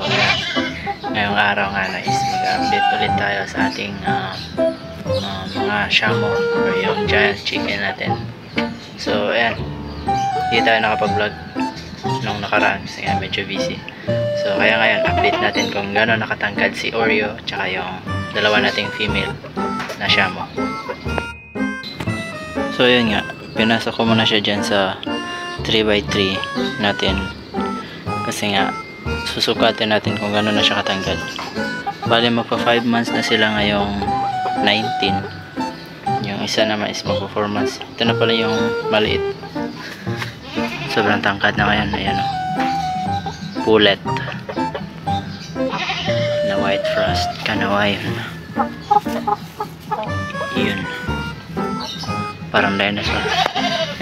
ayan. Ngayong araw nga na is mag-update ulit tayo sa ating mga shamo or yung giant chicken natin. So ayan, hindi tayo nakapag-vlog nung nakaraan kasi nga medyo busy. So kaya ngayon update natin kung gano'n nakatangkad si Oreo tsaka yung dalawa nating female na shamo. So yun nga, pinasok ko muna siya dyan sa 3x3 natin kasi nga susukatin natin kung gano'n na siya katangkad. Bali magpa 5 months na sila ngayong 19. Yung isa naman is magpa 4 months. Ito na pala yung maliit, sobrang tangkad na ngayon. Ayan o, pullet na white frost kanawayan. Yun, parang dinosaur.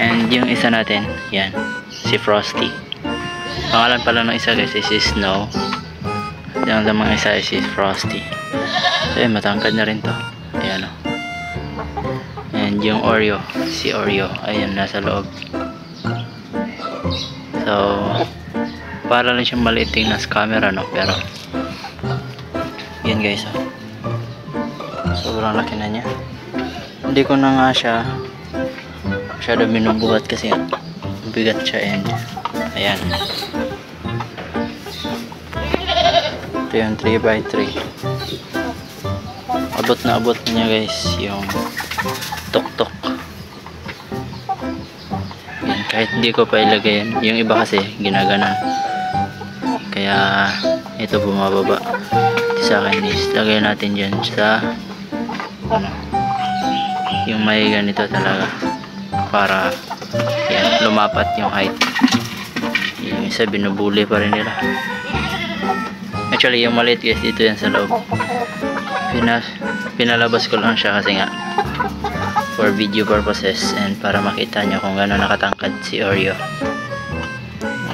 And yung isa natin, yan, si Frosty. Pangalan pala ng isa guys is Snow. Yung mga isa is Frosty. So yun, matangkad na rin to. Ayan o. And yung Oreo, si Oreo, ayan, nasa loob. So para lang siyang maliit tingnan sa camera, no? Pero yan guys, oh, sobrang laki na niya. Hindi ko na nga siya masyado binubuhat kasi bigat siya. And ayan, ito yung 3x3. Abot na abot niya guys yung tok-tok. Yan, kahit hindi ko pa ilagay yan. Yung iba kasi ginaganon, kaya ito bumababa. Sa akin is lagay natin dyan sa ano, yung may ganito talaga para yan, lumapat yung height. Yung isa binubuli pa rin nila. Actually yung maliit guys, dito yan sa loob. Pinalabas ko lang siya kasi nga for video purposes and para makita nyo kung gano'n nakatangkad si Oreo.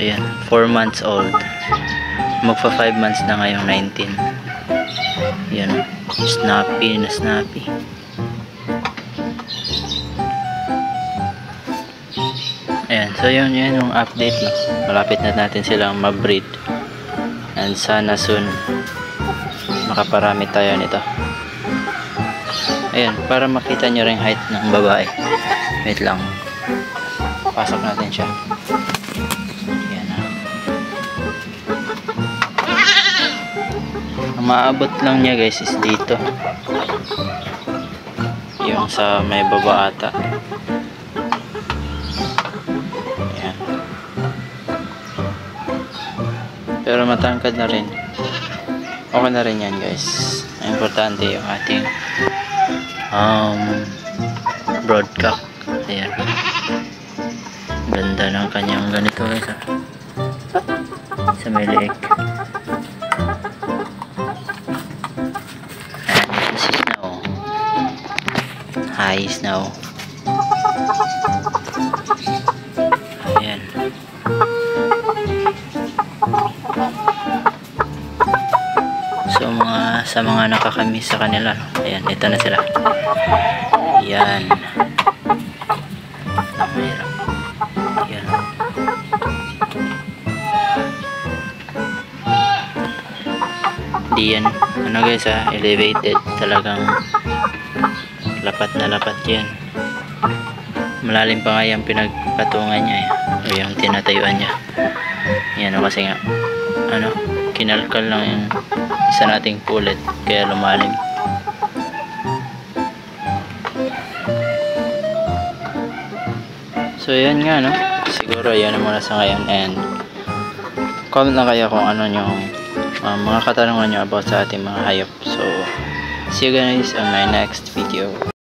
Ayan, 4 months old, magpa 5 months na ngayong 19. Yan, snappy na snappy. Ayan, so yun yung update, no? Malapit na natin silang ma-breed and sana soon makaparami tayo nito. Ayan, para makita nyo rin height ng babae. Wait lang, pasok natin siya. Maabot lang niya guys is dito, yung sa may baba ata. Ayan. Pero matangkad na rin, okay na rin yan guys. Ang importante yung ating broadcock. Ayan, ganda ng kanyang ganito guys, ha? Sa may leeg. Hi Snow. Ayan. So sa mga nakakamiss sa kanila, ayan, ito na sila. Ayan. Ayan. Di yan ano guys, elevated talagang. Lapat na lapat yan. Malalim pa nga yung pinagpatungan niya, o yung tinatayuan niya. Yan o, kasi nga ano, kinalkal lang yung isa nating pullet kaya lumalim. So yan nga, no, siguro yan muna sa ngayon. And comment lang kayo kung ano yung mga katanungan nyo about sa ating mga hayop. So see you guys on my next video.